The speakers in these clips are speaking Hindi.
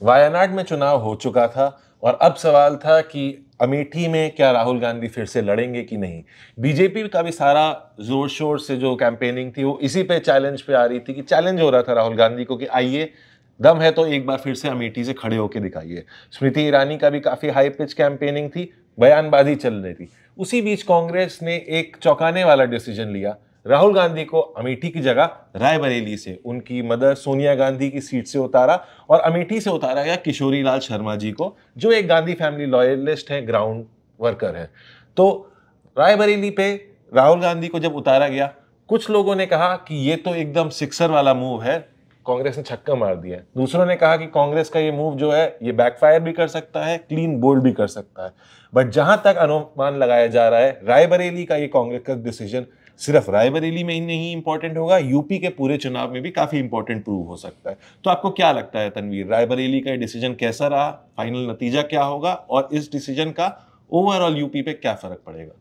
वायनाड में चुनाव हो चुका था और अब सवाल था कि अमेठी में क्या राहुल गांधी फिर से लड़ेंगे कि नहीं। बीजेपी का भी सारा जोर शोर से जो कैंपेनिंग थी वो इसी पे चैलेंज पे आ रही थी कि चैलेंज हो रहा था राहुल गांधी को कि आइए, दम है तो एक बार फिर से अमेठी से खड़े होकर दिखाइए। स्मृति ईरानी का भी काफी हाई पिच कैंपेनिंग थी, बयानबाजी चल रही थी। उसी बीच कांग्रेस ने एक चौंकाने वाला डिसीजन लिया, राहुल गांधी को अमेठी की जगह रायबरेली से उनकी मदर सोनिया गांधी की सीट से उतारा और अमेठी से उतारा गया किशोरी लाल शर्मा जी को, जो एक गांधी फैमिली लॉयलिस्ट हैं, ग्राउंड वर्कर हैं। तो रायबरेली पे राहुल गांधी को जब उतारा गया, कुछ लोगों ने कहा कि ये तो एकदम सिक्सर वाला मूव है, कांग्रेस ने छक्का मार दिया। दूसरों ने कहा कि कांग्रेस का ये मूव जो है ये बैकफायर भी कर सकता है, क्लीन बोल्ड भी कर सकता है। बट जहां तक अनुमान लगाया जा रहा है, रायबरेली का ये कांग्रेस का डिसीजन सिर्फ रायबरेली में ही नहीं इंपॉर्टेंट होगा, यूपी के पूरे चुनाव में भी काफी इंपॉर्टेंट प्रूव हो सकता है। तो आपको क्या लगता है तनवीर, रायबरेली का डिसीजन कैसा रहा, फाइनल नतीजा क्या होगा और इस डिसीजन का ओवरऑल यूपी पे क्या फर्क पड़ेगा?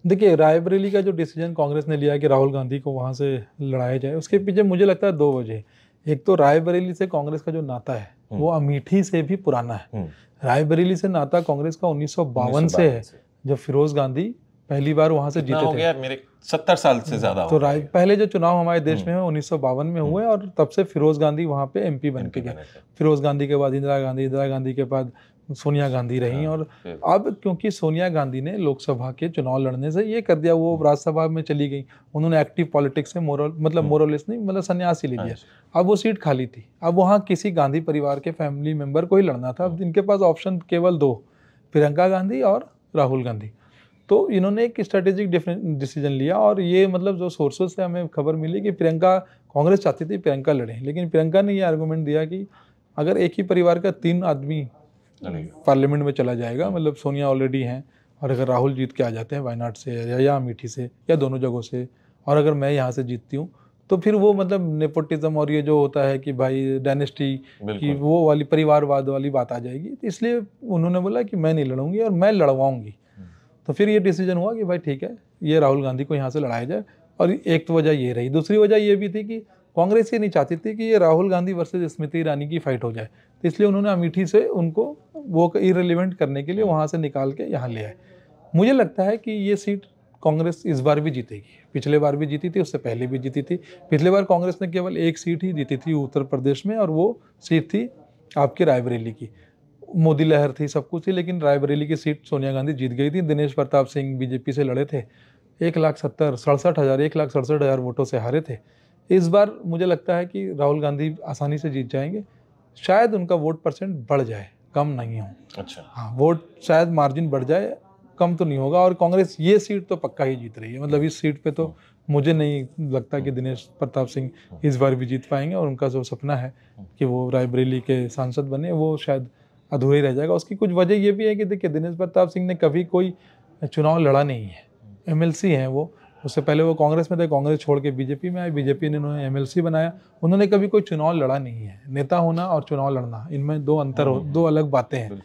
देखिए, रायबरेली का जो डिसीजन कांग्रेस ने लिया कि राहुल गांधी को वहां से लड़ाया जाए, उसके पीछे मुझे लगता है दो वजह। एक तो रायबरेली से कांग्रेस का जो नाता है वो अमेठी से भी पुराना है। रायबरेली से नाता कांग्रेस का 1952 से है, जब फिरोज गांधी पहली बार वहां से जीते हो थे। गया मेरे 70 साल से ज्यादा तो पहले जो चुनाव हमारे देश में 1952 में हुए और तब से फिरोज गांधी वहां पे एमपी बन के गए। फिरोज गांधी के बाद इंदिरा गांधी के बाद सोनिया गांधी रही। और अब क्योंकि सोनिया गांधी ने लोकसभा के चुनाव लड़ने से ये कर दिया, वो राज्यसभा में चली गई, उन्होंने एक्टिव पॉलिटिक्स से मोरलेस नहीं, मतलब संन्यास ही ले लिया। अब वो सीट खाली थी, अब वहाँ किसी गांधी परिवार के फैमिली मेंबर को ही लड़ना था। अब इनके पास ऑप्शन केवल दो, प्रियंका गांधी और राहुल गांधी। तो इन्होंने एक स्ट्रेटेजिक डिसीजन लिया और ये मतलब जो सोर्सेज से हमें खबर मिली कि कांग्रेस चाहती थी प्रियंका लड़े, लेकिन प्रियंका ने ये आर्गूमेंट दिया कि अगर एक ही परिवार का 3 आदमी पार्लियामेंट में चला जाएगा, मतलब सोनिया ऑलरेडी हैं, और अगर राहुल जीत के आ जाते हैं वायनाड से या अमेठी से या दोनों जगहों से, और अगर मैं यहाँ से जीतती हूँ, तो फिर वो मतलब नेपोटिज्म और ये जो होता है कि भाई डायनेस्टी की वो वाली परिवारवाद वाली बात आ जाएगी। तो इसलिए उन्होंने बोला कि मैं नहीं लड़ूंगी और मैं लड़वाऊंगी। तो फिर ये डिसीजन हुआ कि भाई ठीक है, ये राहुल गांधी को यहाँ से लड़ाया जाए। और एक तो वजह ये रही, दूसरी वजह ये भी थी कि कांग्रेस ये नहीं चाहती थी कि ये राहुल गांधी वर्सेस स्मृति ईरानी की फाइट हो जाए, तो इसलिए उन्होंने अमेठी से उनको वो इररिलेवेंट करने के लिए वहाँ से निकाल के यहाँ ले आए। मुझे लगता है कि ये सीट कांग्रेस इस बार भी जीतेगी, पिछले बार भी जीती थी, उससे पहले भी जीती थी। पिछले बार कांग्रेस ने केवल एक सीट ही जीती थी उत्तर प्रदेश में, और वो सीट थी आपकी रायबरेली की। मोदी लहर थी, सब कुछ थी, लेकिन रायबरेली की सीट सोनिया गांधी जीत गई थी। दिनेश प्रताप सिंह बीजेपी से लड़े थे, 1,67,000 वोटों से हारे थे। इस बार मुझे लगता है कि राहुल गांधी आसानी से जीत जाएंगे, शायद उनका वोट परसेंट बढ़ जाए, कम नहीं हो। अच्छा, हाँ, वोट शायद मार्जिन बढ़ जाए, कम तो नहीं होगा। और कांग्रेस ये सीट तो पक्का ही जीत रही है, मतलब इस सीट पे तो मुझे नहीं लगता कि दिनेश प्रताप सिंह इस बार भी जीत पाएंगे, और उनका जो सपना है कि वो रायबरेली के सांसद बने, वो शायद अधूरा ही रह जाएगा। उसकी कुछ वजह ये भी है कि देखिए, दिनेश प्रताप सिंह ने कभी कोई चुनाव लड़ा नहीं है, एमएलसी हैं वो। उससे पहले वो कांग्रेस में थे, कांग्रेस छोड़ के बीजेपी में आए, बीजेपी ने उन्होंने एमएलसी बनाया। उन्होंने कभी कोई चुनाव लड़ा नहीं है। नेता होना और चुनाव लड़ना, इनमें दो अलग बातें हैं।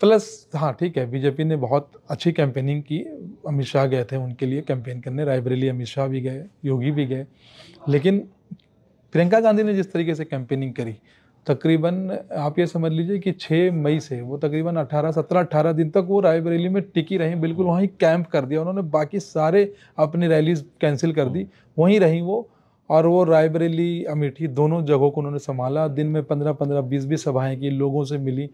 प्लस हाँ ठीक है, बीजेपी ने बहुत अच्छी कैंपेनिंग की, अमित शाह गए थे उनके लिए कैंपेन करने, रायबरेली अमित शाह भी गए, योगी भी गए। लेकिन प्रियंका गांधी ने जिस तरीके से कैंपेनिंग करी, तकरीबन आप ये समझ लीजिए कि 6 मई से वो तकरीबन 18 दिन तक वो रायबरेली में टिकी रही, बिल्कुल वहीं कैंप कर दिया उन्होंने, बाकी सारे अपनी रैलीज कैंसिल कर दी, वहीं रही वो। और वो रायबरेली अमेठी दोनों जगहों को उन्होंने संभाला। दिन में 15-15, 20-20 सभाएं की, लोगों से मिली।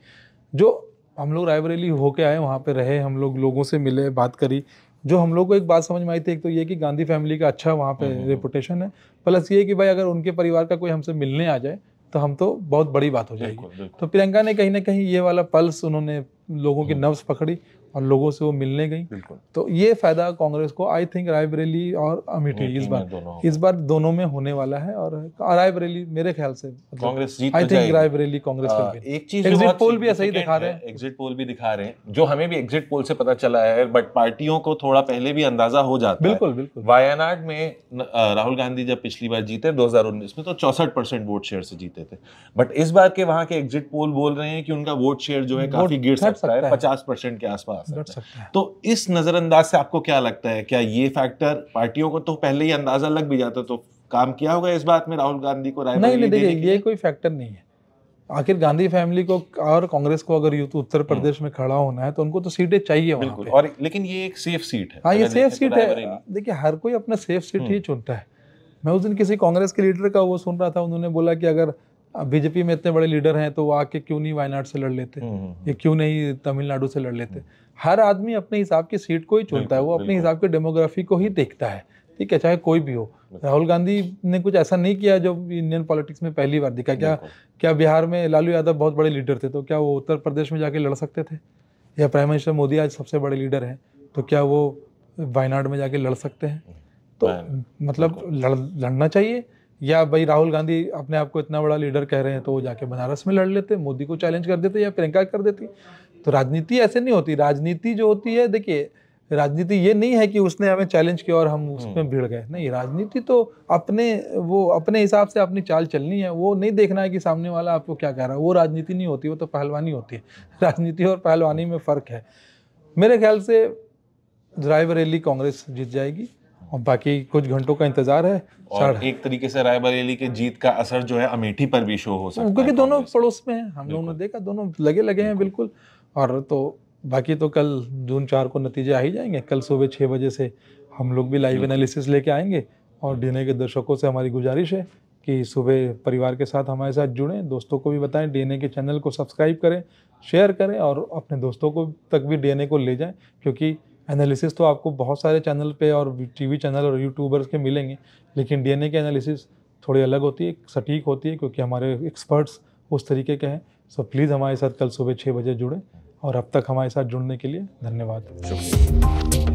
जो हम लोग रायबरेली होके आए, वहाँ पे रहे, हम लोग लोगों से मिले, बात करी। जो हम लोग को एक बात समझ में आई थी, एक तो ये कि गांधी फैमिली का अच्छा वहाँ पे रेपुटेशन है, प्लस ये कि भाई अगर उनके परिवार का कोई हमसे मिलने आ जाए तो हम तो बहुत बड़ी बात हो जाएगी। तो प्रियंका ने कहीं ना कहीं ये वाला पल्स, उन्होंने लोगों की नब्ज पकड़ी और लोगों से वो मिलने गई। तो ये फायदा कांग्रेस को आई थिंक रायबरेली और अमेठी इस बार दोनों में होने वाला है। और रायबरेली मेरे ख्याल से कांग्रेस जीत आई थिंक रायबरेली कांग्रेस एक चीज एग्जिट पोल भी ऐसा ही दिखा रहे हैं, एग्जिट पोल भी दिखा रहे हैं, जो हमें भी एग्जिट पोल से पता चला है, बट पार्टियों को थोड़ा पहले भी अंदाजा हो जाता है। बिल्कुल। वायनाड में राहुल गांधी जब पिछली बार जीते 2019 में, तो 64% वोट शेयर से जीते थे। बट इस बार के वहां के एग्जिट पोल बोल रहे हैं कि उनका वोट शेयर जो है काफी गिर सकता है, 50% के आसपास। तो इस नजरअंदाज से आपको क्या लगता है, क्या ये फैक्टर, पार्टियों को तो पहले ही अंदाजा लग भी जाता, तो काम किया होगा इस बात में राहुल गांधी को रायबरेली? नहीं, देखिए ये कोई फैक्टर नहीं है। आखिर गांधी फैमिली को और कांग्रेस को अगर उत्तर प्रदेश में खड़ा होना है तो उनको तो सीटें चाहिए वहाँ पे। और लेकिन ये एक सेफ सीट है। हाँ, ये सेफ सीट है। देखिए हर कोई अपना सेफ सीट ही चुनता है। मैं उस दिन किसी कांग्रेस के लीडर का वो सुन रहा था, उन्होंने बोला कि अगर बीजेपी में इतने बड़े लीडर हैं तो वो आके क्यों नहीं वायनाड से लड़ लेते, ये क्यों नहीं तमिलनाडु से लड़ लेते। हर आदमी अपने हिसाब की सीट को ही चुनता है, वो अपने हिसाब के डेमोग्राफी को ही देखता है, ठीक है, चाहे कोई भी हो। राहुल गांधी ने कुछ ऐसा नहीं किया जो इंडियन पॉलिटिक्स में पहली बार दिखा। क्या बिहार में लालू यादव बहुत बड़े लीडर थे, तो क्या वो उत्तर प्रदेश में जाके लड़ सकते थे? या प्राइम मिनिस्टर मोदी आज सबसे बड़े लीडर हैं, तो क्या वो वायनाड में जाके लड़ सकते हैं? तो मतलब लड़ना चाहिए। या भाई राहुल गांधी अपने आप को इतना बड़ा लीडर कह रहे हैं तो वो जाके बनारस में लड़ लेते, मोदी को चैलेंज कर देते या प्रियंका कर देती। तो राजनीति ऐसे नहीं होती। राजनीति जो होती है, देखिए राजनीति ये नहीं है कि उसने हमें चैलेंज किया और हम उसमें भिड़ गए, नहीं। राजनीति तो अपने हिसाब से अपनी चाल चलनी है, वो नहीं देखना है कि सामने वाला आपको क्या कह रहा है। वो राजनीति नहीं होती, वो तो पहलवानी होती है। राजनीति और पहलवानी में फ़र्क है। मेरे ख्याल से रायबरेली कांग्रेस जीत जाएगी और बाकी कुछ घंटों का इंतजार है। और एक तरीके से रायबरेली के जीत का असर जो है अमेठी पर भी शो हो सकता है, क्योंकि दोनों पड़ोस में हैं। हम लोगों ने देखा दोनों लगे हैं बिल्कुल। और तो बाकी तो कल जून 4 को नतीजे आ ही जाएंगे। कल सुबह 6 बजे से हम लोग भी लाइव एनालिसिस लेके आएंगे। और डीएनए के दर्शकों से हमारी गुजारिश है कि सुबह परिवार के साथ हमारे साथ जुड़ें, दोस्तों को भी बताएं, डीएनए के चैनल को सब्सक्राइब करें, शेयर करें और अपने दोस्तों को तक भी डीएनए को ले जाएं। क्योंकि एनालिसिस तो आपको बहुत सारे चैनल पे और टीवी चैनल और यूट्यूबर्स के मिलेंगे, लेकिन डीएनए की एनालिसिस थोड़ी अलग होती है, सटीक होती है, क्योंकि हमारे एक्सपर्ट्स उस तरीके के हैं। सो प्लीज़ हमारे साथ कल सुबह 6 बजे जुड़ें। और अब तक हमारे साथ जुड़ने के लिए धन्यवाद। शुक्रिया।